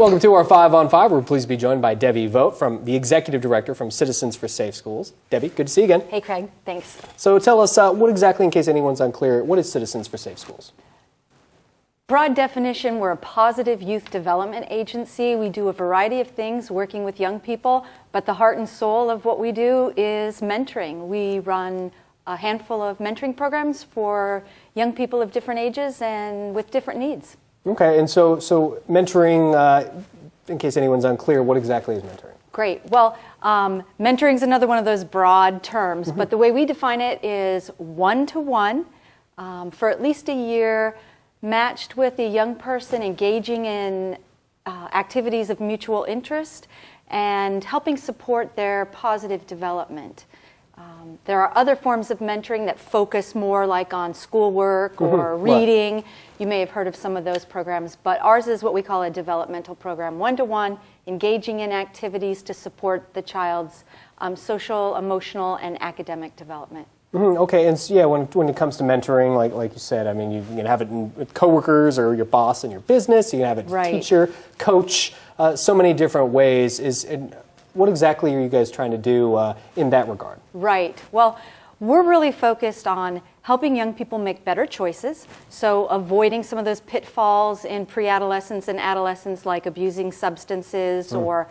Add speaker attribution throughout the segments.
Speaker 1: Welcome to our 5 on 5. We're pleased to be joined by Debbie Vought, the Executive Director from Citizens for Safe Schools. Debbie, good to see you again.
Speaker 2: Hey, Craig. Thanks.
Speaker 1: So tell us, what exactly, in case anyone's unclear, what is Citizens for Safe Schools?
Speaker 2: Broad definition, we're a positive youth development agency. We do a variety of things working with young people, but the heart and soul of what we do is mentoring. We run a handful of mentoring programs for young people of different ages and with different needs. Okay,
Speaker 1: and so mentoring, in case anyone's unclear, what exactly is mentoring?
Speaker 2: Great. Well, mentoring is another one of those broad terms, but the way we define it is one-to-one for at least a year, matched with a young person engaging in activities of mutual interest and helping support their positive development. There are other forms of mentoring that focus more like on schoolwork or reading. Right. You may have heard of some of those programs, but ours is what we call a developmental program, one-to-one, engaging in activities to support the child's social, emotional, and academic development.
Speaker 1: Okay, and so, yeah, when it comes to mentoring, like you said, I mean, you can have it with coworkers or your boss in your business. You can have it with teacher, coach, so many different ways. What exactly are you guys trying to do in that regard?
Speaker 2: Right. Well, we're really focused on helping young people make better choices, so avoiding some of those pitfalls in pre-adolescence and adolescence, like abusing substances or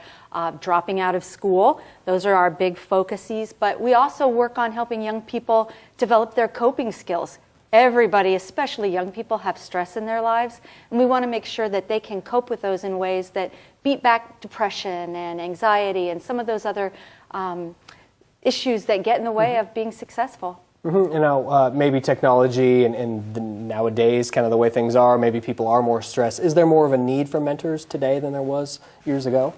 Speaker 2: dropping out of school. Those are our big focuses, but we also work on helping young people develop their coping skills. Everybody, especially young people, have stress in their lives, and we want to make sure that they can cope with those in ways that beat back depression and anxiety and some of those other issues that get in the way of being successful.
Speaker 1: You know, maybe technology and nowadays, kind of the way things are, maybe people are more stressed. Is there more of a need for mentors today than there was years ago?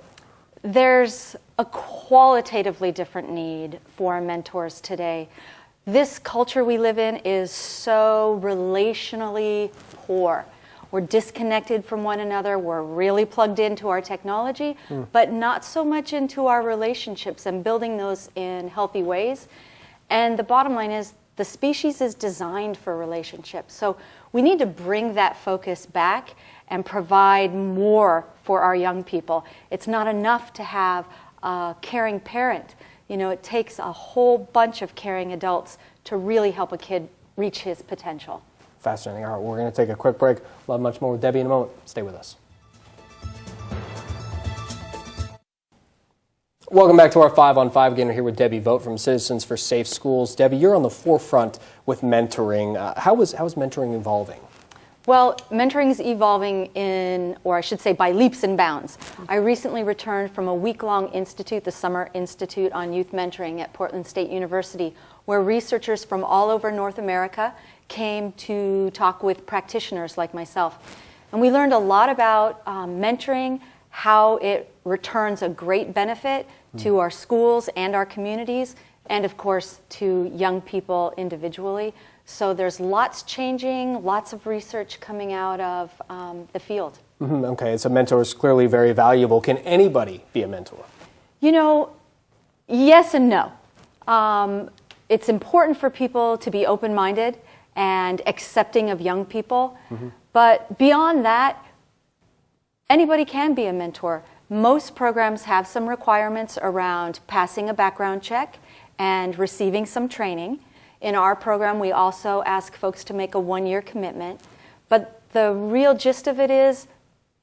Speaker 2: There's a qualitatively different need for mentors today. This culture we live in is so relationally poor. We're disconnected from one another. We're really plugged into our technology, but not so much into our relationships and building those in healthy ways. And the bottom line is the species is designed for relationships. So we need to bring that focus back and provide more for our young people. It's not enough to have a caring parent. You know, it takes a whole bunch of caring adults to really help a kid reach his potential.
Speaker 1: Fascinating. All right, we're going to take a quick break. We'll have much more with Debbie in a moment. Stay with us. Welcome back to our 5 on 5. Again, we're here with Debbie Vought from Citizens for Safe Schools. Debbie, you're on the forefront with mentoring. How is mentoring evolving?
Speaker 2: Well, mentoring is evolving or I should say, by leaps and bounds. I recently returned from a week-long institute, the Summer Institute on Youth Mentoring at Portland State University, where researchers from all over North America came to talk with practitioners like myself. And we learned a lot about mentoring, how it returns a great benefit to our schools and our communities, and of course to young people individually. So there's lots changing, lots of research coming out of the field.
Speaker 1: Okay, so mentor is clearly very valuable. Can anybody be a mentor?
Speaker 2: You know, yes and no. It's important for people to be open-minded and accepting of young people. But beyond that, anybody can be a mentor. Most programs have some requirements around passing a background check and receiving some training. In our program, we also ask folks to make a 1-year commitment. But the real gist of it is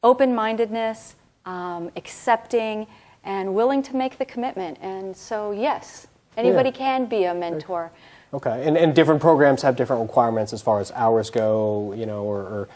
Speaker 2: open-mindedness, accepting, and willing to make the commitment. And so, yes, anybody can be a mentor.
Speaker 1: Okay, and different programs have different requirements as far as hours go, you know,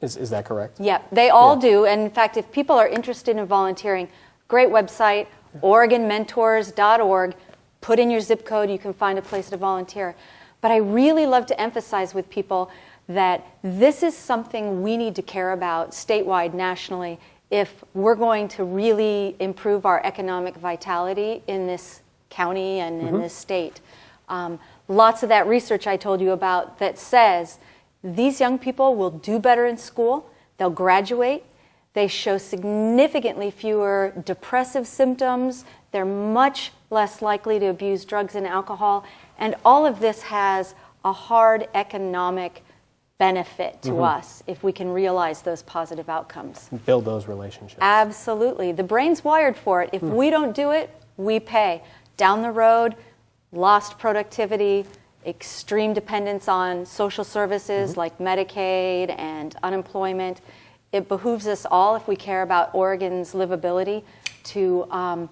Speaker 1: is that correct?
Speaker 2: Yeah, they all do. And in fact, if people are interested in volunteering, great website, OregonMentors.org. Put in your zip code, you can find a place to volunteer. But I really love to emphasize with people that this is something we need to care about statewide, nationally, if we're going to really improve our economic vitality in this county and in this state. Lots of that research I told you about that says these young people will do better in school, they'll graduate, they show significantly fewer depressive symptoms, they're much less likely to abuse drugs and alcohol, and all of this has a hard economic benefit to us if we can realize those positive outcomes.
Speaker 1: Build those relationships.
Speaker 2: Absolutely. The brain's wired for it. If we don't do it, we pay. Down the road, lost productivity, extreme dependence on social services like Medicaid and unemployment. It behooves us all, if we care about Oregon's livability, to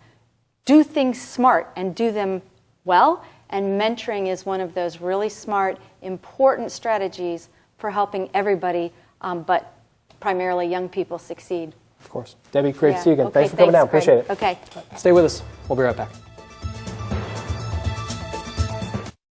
Speaker 2: do things smart and do them well. And mentoring is one of those really smart, important strategies for helping everybody, but primarily young people, succeed.
Speaker 1: Of course. Debbie, great to see you again.
Speaker 2: Okay,
Speaker 1: thanks for coming down.
Speaker 2: Craig.
Speaker 1: Appreciate it.
Speaker 2: Okay.
Speaker 1: Stay with us. We'll be right back.